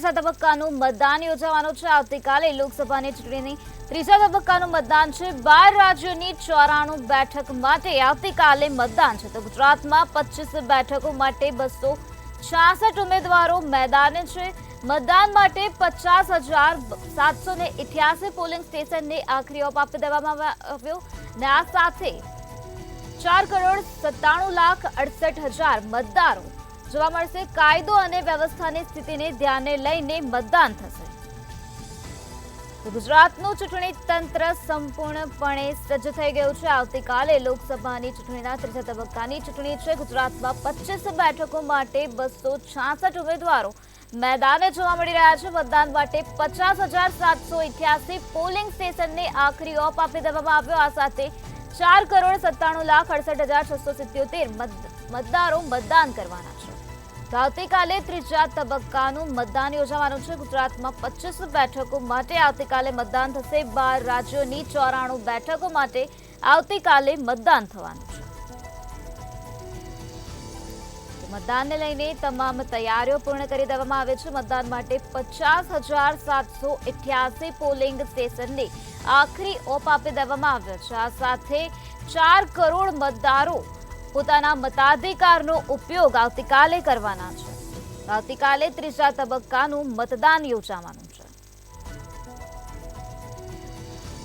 ત્રીજા તબક્કાનું મતદાન યોજાવાનું છે। આવતીકાલે લોકસભાની ચૂંટણીની ત્રીજા તબક્કાનું મતદાન છે। 12 રાજ્યોની 94 બેઠક માટે આવતીકાલે મતદાન છે। તો ગુજરાતમાં 25 બેઠકો માટે 266 ઉમેદવારો મેદાને છે। મતદાન માટે 50,788 પોલિંગ સ્ટેશનને આખરી ઓપ આપી દેવામાં આવ્યો અને આ સાથે 4,97,68,000 મતદારો જોવા મળશે। કાયદો અને વ્યવસ્થાની સ્થિતિને ધ્યાને લઈને મતદાન થશે। ગુજરાતનું ચૂંટણી તંત્ર સંપૂર્ણપણે સજ્જ થઈ ગયું છે। આવતીકાલે લોકસભાની ચૂંટણીના ત્રીજા તબક્કાની ચૂંટણી છે। ગુજરાતમાં 25 બેઠકો માટે 266 ઉમેદવારો मैदाने જોવા મળી રહ્યા છે। મતદાન માટે 50,788 પોલિંગ સ્ટેશનને આખરી ઓપ આપી દેવામાં આવ્યો। આ સાથે 4,97,68,677 મતદારો મતદાન કરવાના છે। તો આવતીકાલે ત્રીજા તબક્કાનું મતદાન યોજાવાનું છે। ગુજરાતમાં 25 બેઠકો માટે આવતીકાલે મતદાન થશે। 12 રાજ્યોની 94 બેઠકો માટે આવતીકાલે મતદાન થવાનું છે। મતદાનને લઈને તમામ તૈયારીઓ પૂર્ણ કરી દેવામાં આવી છે। મતદાન માટે 50,788 પોલિંગ સ્ટેશનને આખરી ઓપ આપી દેવામાં આવ્યો છે। આ સાથે 4 કરોડ મતદારો પોતાના મતાધિકારનો ઉપયોગ આવતીકાલે કરવાના છે। આવતીકાલે ત્રીજા તબક્કાનું મતદાન યોજાવાનું છે,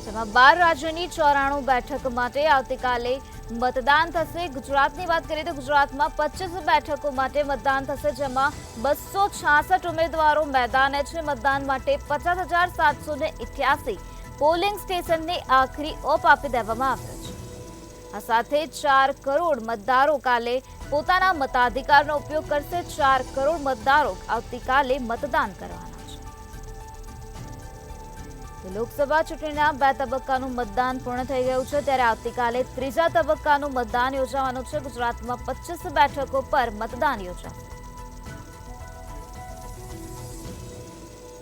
જેમાં 12 રાજ્યોની 94 બેઠક માટે આવતીકાલે મતદાન થશે। ગુજરાતની વાત કરીએ તો ગુજરાતમાં 25 બેઠકો માટે મતદાન થશે, જેમાં 266 ઉમેદવારો મેદાને છે। મતદાન માટે 50,788 પોલિંગ સ્ટેશનને આખરી ઓપ આપી દેવામાં આવ્યો છે। આ સાથે 4 કરોડ મતદારો કાલે પોતાના મતાધિકારનો ઉપયોગ કરશે। 4 કરોડ મતદારો આવતીકાલે મતદાન કરવાના છે। લોકસભા ચૂંટણીના 2 તબક્કાનું મતદાન પૂર્ણ થઈ ગયું છે, ત્યારે આવતીકાલે ત્રીજા તબક્કાનું મતદાન યોજાવાનું છે। ગુજરાતમાં 25 બેઠકો પર મતદાન યોજાશે।